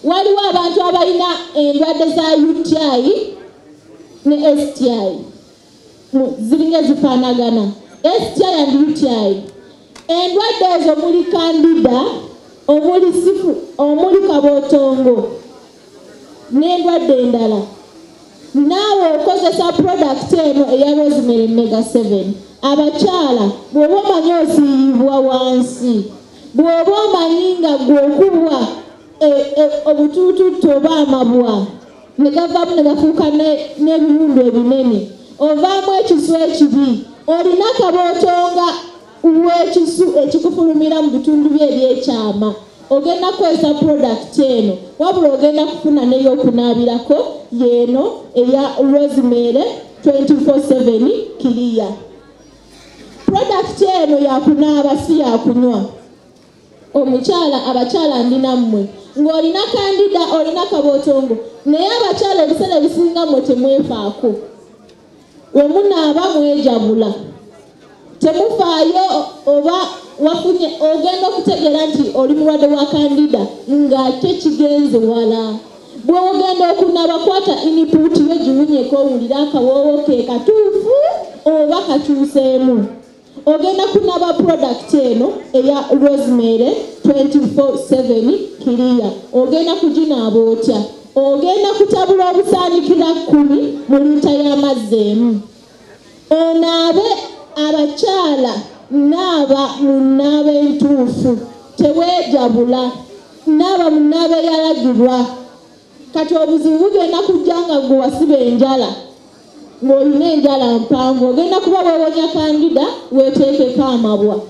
waliwo abantu abalina endwadde za UTI ne STI ziringa zifaanagana. STI and UTI endwadde ezo muli Candida, omuli kabootongo n'endwadde endala. Naawe okozesa product eno eya Rosemary Mega 7. Abakyala bw'oba omanyi osiibwa wansi, bw'oba omanyi nga gw'okubwa obutuututtu oba amabwa ne gavaamu ne gafuuka n'ebiwundu ebinene, ovaamu ekisu ekibi, olina kabootonga w'ekisu ekikufulumira mu bitundu bye ebyekyama, ogenda kukozesa product eno, wabula ogenda kufuna n'ey'okunaabirako yeeno eya Rosemary 24/7 Clear. Product eno yakunaaba si yakunywa. Abakyala ndina mmwe ng'olina Candida, olina kabootongo, naye abakyala ebiseera ebisinga mmwe temwefaako. We munaaba mwejabula, temufaayo oba wafunye, ogenda okutegeera nti oli mulwadde wa Candida ng'ate kigenze wala. Bw'ogenda okunaaba kwata input yo giwunyeko owulira akawoowo ke katuufu oba kakyuseemu. Ogenda kunaaba product eno eya Rosemary 24/7 Clear. Ogenda kuginaaba otya? Ogenda kutabula obusaanikira 10 mu lita y'amazzi emu. Onaabe abakyala, naaba mu nnaaba entuufu, teweejabula, naaba mu nnaaba eyalagirwa. Kati obuzibu bugenda kujja nga gwe wasiba enjala, ng'olina enjala mpanvu, ogenda kuba bwewonya Candida weeteekeko amabwa.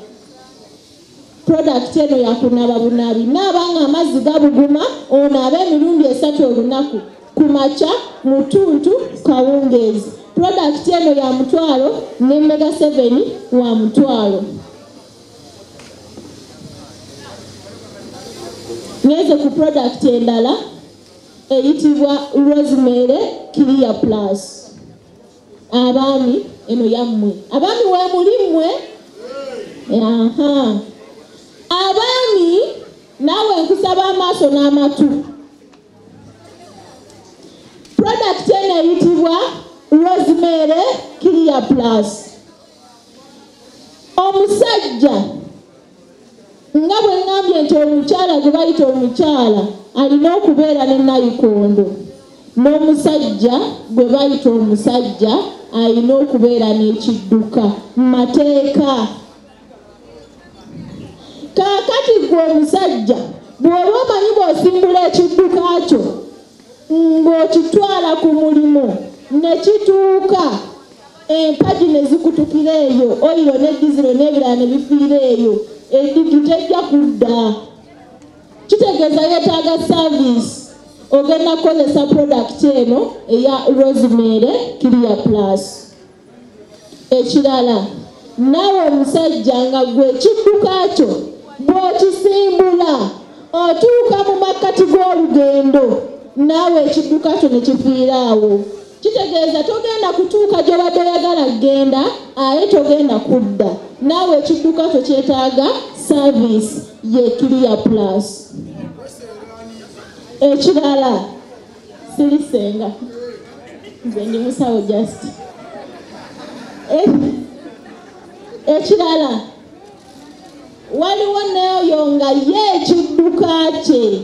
Product eno yakunaaba bunaabi. Naaba nga amazzi gabuguma, onaabe emirundi 3 olunaku, ku makya, mu tuntu, kawungeezi. Product eno ya $1 ne Mega 7 wa $1. Ngeze ku product endala eyitibwa Rosemary Clear Plus. Abaami eno yammwe, abaami weemulimwe. Abaami naawe nkusaba amaaso n'amatu. Product eno eyitibwa Rosemary Clear Plus. Omusajja nga bwe ngambye nti omukyala gwe bayita omukyala alina okubeera ne nayikondo, n'omusajja gwe bayita omusajja alina okubeera n'ekidduka mu mateeka. Kaakati gwe omusajja bw'oba omanyi bw'osimbula ekidduka kyo ng'okitwala ku mulimu ne kituuka empagi ne zikutukira eyo, oyiro ne dizilo n'ebirala ne bifiira eyo, eddigi tejja kudda. Kitegeeza yeetaaga service. Ogenda kukozesa product eno eya Rosemary Clear Plus. Ekirala, naawe omusajja nga gwe ekidduka kyo bw'okisimbula otuuka mu makkati g'olugendo, naawe ekidduka kyo ne kifiira awo. Kitegeeza togenda kutuuka gy'obadde oyagala kgenda, aye togenda kudda. Naawe ekidduka kyo kyetaaga service ye Clear Plus. Ekirala, sirisenga nze ndi musawo just. Ekirala, waliwo n'oyo nga ye ekidduka kye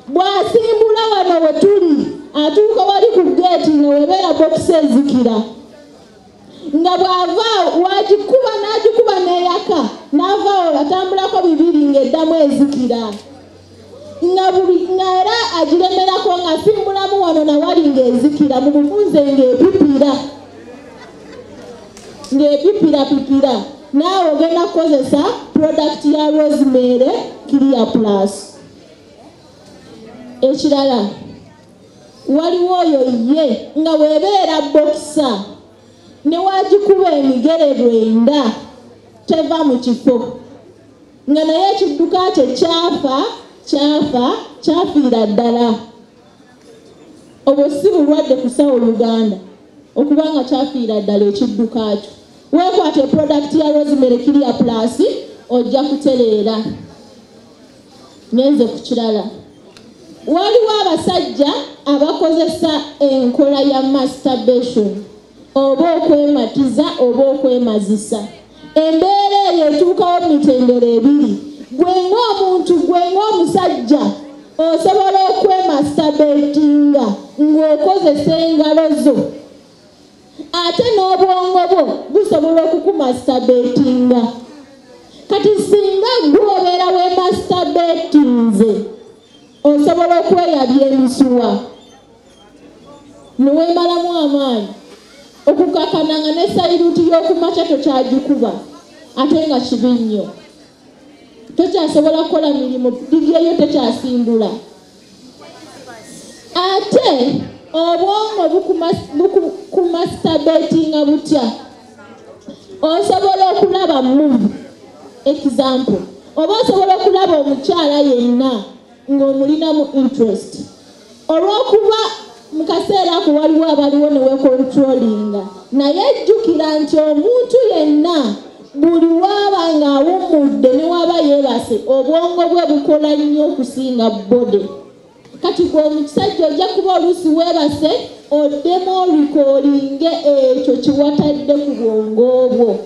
bw'asimbula wano we tuli, atuuka wali ku geeti nga webeera bokisi ezikira, nga bw'ava wagikuba n'agikuba n'eyaka, n'avaawo atambulako 2 ng'eddamu ezikira, nga era agiremerako ng'asimbulamu wano nawali ng'ezikira, mu bufunze ng'epipirapipira. Naawe ogenda kukozesa product ya Rosemary Clear Plus. Ekirala, waliwo oyo ye nga weebeera bokisa ne wagikuba emigere 9 teva mu kifo, nga naye ekidduka kye kyafiira ddala. Obwo si bulwadde kusawo Uganda okubanga kyafiira ddala ekidduka kyo. Weekwate product ya Rosemary Clear Plus ojja kutereera. Ngenze ku kirala, waliwo abasajja abakozesa enkola ya masturbation oba okwematiza oba okwemazisa. Embeera eyo etuukawo mu mitendera ebiri. Gwe ng'omuntu, gwe ng'omusajja osobola okwemasturbatinga ng'okozesa engalo zo, ate n'obwongo bwo busobola okukumasturbatinga. Kati singa gwobeera wemasturbatinze osobola okweyabya emisuwa niweemalamu amaanyi okukakananga ne sayiruuti y'okumakya tokyagikuba ate nga kibi nnyo. Tokyasobola kukola mirimu digyeyo tokyasimbula. Ate obwongo bukumasturbatinga butya? Osobola okulaba movie, example, oba osobola okulaba omukyala yenna ng'omulinamu interest. Olw'okuba mu kaseera ako waliwo abaliwo ne weekontrolinga, naye jjukira nti omuntu yenna buli waaba ng'awummudde ne waba yeebase obwongo bwe bukola nnyo okusinga bode. Kati gwe omusajja ojja kuba oluusi weebase oddemu olikolinge ekyo kiwatadde ku bwongo bwo,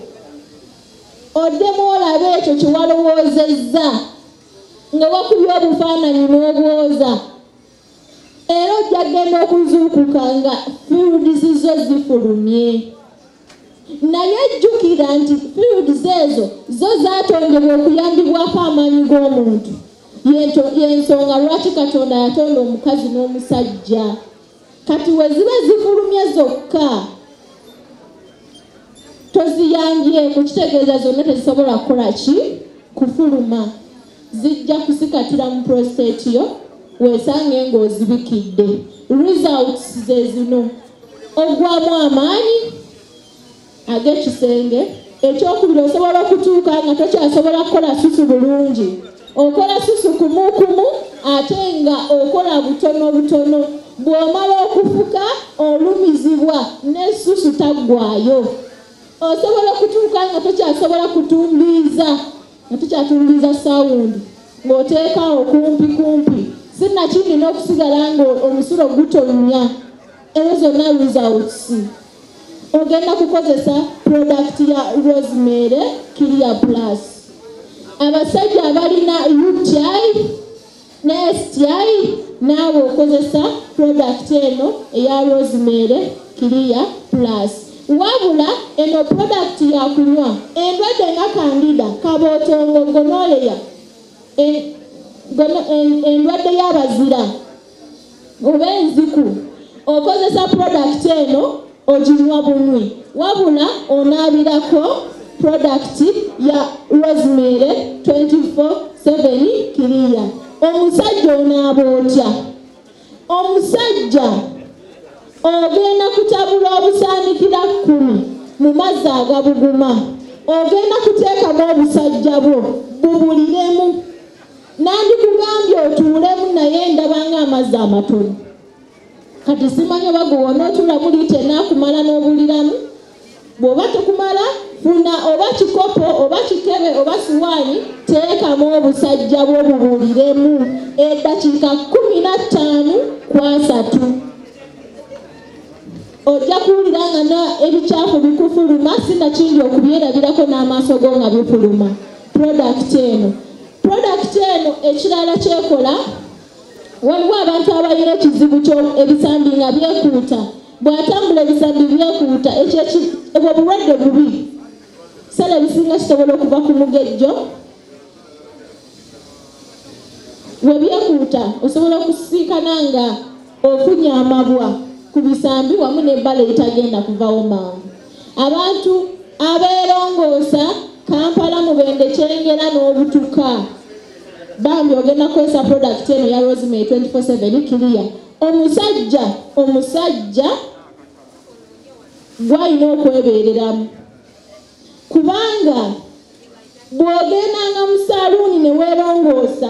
oddemu olabe ekyo kiwalowoozezza nga wakubye obufaananyi n'obwoza. Era ojja genda okuzuukuka nga fields zo zifulumye. Naye jjukira nti fields ezo zo zaatondebwa okuyambibwako amaanyi g'omuntu. Y'ensonga lwaki Katonda yatonda omukazi n'omusajja. Kati we ziba zifulumye zokka toziyambyeko, kitegeeza zonna tezisobola kukola ki? Kufuluma. Zijja kusikatira mu prostate yo weesange ng'ozibikidde. Results ze zino: ogwamu amaanyi ag'ekisenge. Ekyokubiri, osobola okutuuka nga tokyasobola kukola susu bulungi. Okola susu kumukumu ate nga okola butono butono. Bw'omala okufuka olumizibwa n'essusu taggwayo. Osobola okutuuka nga tokyasobola kutumbiiza, nga tokyatumbiiza sawundi ng'oteekawo kumpi. Sinnakindi n'okusigala ng'omusulo gutonya. Ezo zonna results. Ogenda kukozesa product ya Rosemary Clear Plus. Abasajja abalina UTI ne STI naawe okozesa product eno eya Rosemary Clear Plus. Wabula eno product ya kunywa endwadde nga Candida, kabootongo, gonorrhea, endwadde y'abazira oba enziku, okozesa product eno oginywa bunywi. Wabula onaabirako product ya Rosemary 24/7 Clear. Omusajja onaaba otya? Omusajja ogenda kutabula obusaanikira 10 mu mazzi agabuguma. Ogenda kuteekamu obusajja bwo bubuliremu. Nandikugambye otuulemu naye ndabanga amazzi amatono. Kati simanyi oba gwe wonootuulamu liita enaakumala n'obuliramu. Bw'oba tekumala, funa oba kikopo oba kikebe oba siwaani, teekamu obusajja bwo bubuliremu eddakiika 15-3. Ojja kuwulira nga ebicaafu bikufuluma, sinnakindi okubyerabirako n'amaaso go nga bifuluma. Product eno ekirala kyekola, waliwo abantu abalina ekizibu ebisambi nga byekuuta. Bw'atambula ebisambi byekuuta, obwo bulwadde bubi. Sala ebisinga kisobola okuva ku mugejjo. We byekuuta osobola okusiikana nga ofunye amabwa ku bisambi wamu n'ebbala etagenda kuvawo mangu. Abantu abeerongoosa Kampala, Mubende, Kyengera n'obutuka, bambi ogenda kukozesa product eno ya Rosemary 24/7 Clear. Omusajja gw'alina okwebeereramu, kubanga bw'ogendanga mu saluuni ne weerongoosa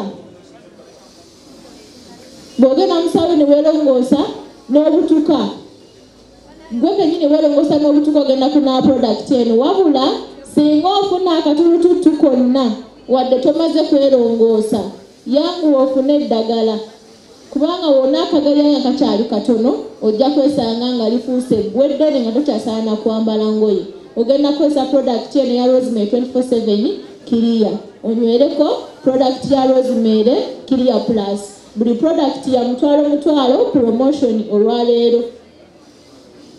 n'obutuka, gwe kennyini weerongoosa n'obutuka ogenda kunaa product eno. Wabula singa ofuna akatulututtu konna wadde tomaze kwerongoosa, yanguwa ofune eddagala. kubanga wonna akagaliya nga kakyali katono ojja kwesanga nga lifuuse eggweddene nga tokyasaana kwambala ngoye. Ogenda kukozesa product eno ya Rosemary 24/7 Clear. Onywereko product ya Rosemary Clear Plus. Buli product ya mutwalo promotion olwaleero.